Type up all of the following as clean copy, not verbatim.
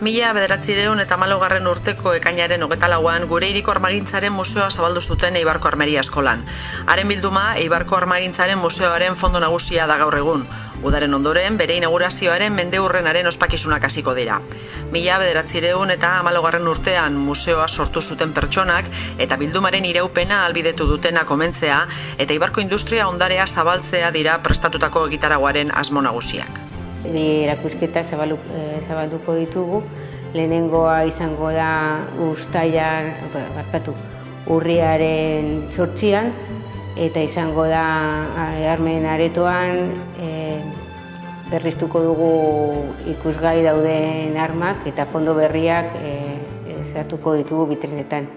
1914 urteko ekainaren 24an gure hiriko armagintzaren museoa zabaldu zuten Eibarko Armeria Eskolan. Haren bilduma Eibarko Armagintzaren museoaren fondo nagusia da gaur egun. Udaren ondoren bere inaugurazioaren mendeurrenaren ospakizunak hasiko dira. 1914 urtean museoa sortu zuten pertsonak eta bildumaren iraupena ahalbidetu dutena komentzea eta Eibarko industria ondarea zabaltzea dira prestatutako egitaragoaren asmo nagusiak. Erakusketa zabalduko ditugu. Lehenengoa izango da urriaren 8an eta izango da Armen Aretoan berriztuko dugu ikusgai dauden armak eta fondo berriak sartuko ditugu bitrinetan.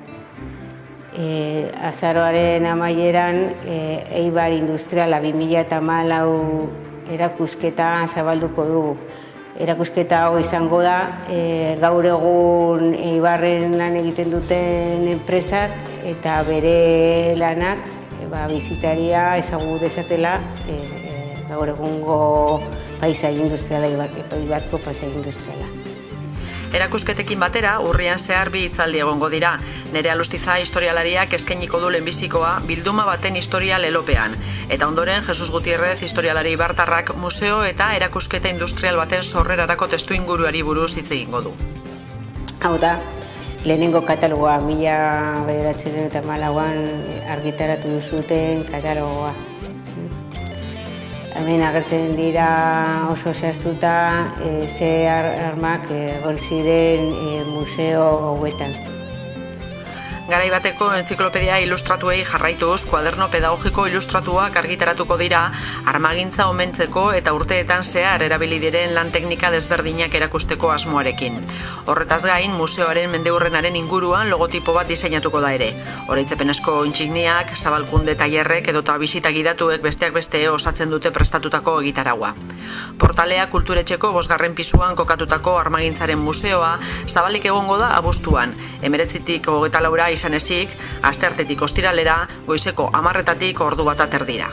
Azaroaren amaieran Eibar Industriala 2014 erakusketa zabalduko dugu. Erakusketa hau izango da gaur egun Eibarren lan egiten duten enpresak eta bere lanak bisitaria ezagu dezatela gaur egungo paisai industriala, Eibarko paisai industriala. Erakusketekin batera, urrian zehar bi hitzaldi egongo dira. Nerea Lustiza historialariak eskainiko du lehenbizikoa bilduma baten historia lelopean. Eta ondoren, Jesus Gutierrez historialari eibartarrak museo eta erakusketa industrial baten sorrerarako testuinguruari buruz hitz egingo du. Hau da, lehenengo katalogoa 1914an argitaratu duzuten katalogoa. Hemen agertzen dira oso zehaztuta ze armak egon ziren museo hauetan. Garai bateko entziklopedia ilustratuei jarraituz, kuaderno pedagogiko ilustratuak argitaratuko dira armagintza omentzeko eta urteetan zehar erabili diren lan teknika desberdinak erakusteko asmoarekin. Horretaz gain, museoaren mendeurrenaren inguruan logotipo bat diseinatuko da ere. Oroitzepenezko intsigniak, zabalkunde tailerrek edota bisita gidatuek besteak beste osatzen dute prestatutako egitaragua. Portalea kulturetxeko 5. pisuan kokatutako armagintzaren museoa zabalik egongo da abuztuan, 19tik 24 izan ezik, asteartetik ostiralera, goizeko 10 ordu 1 erdira.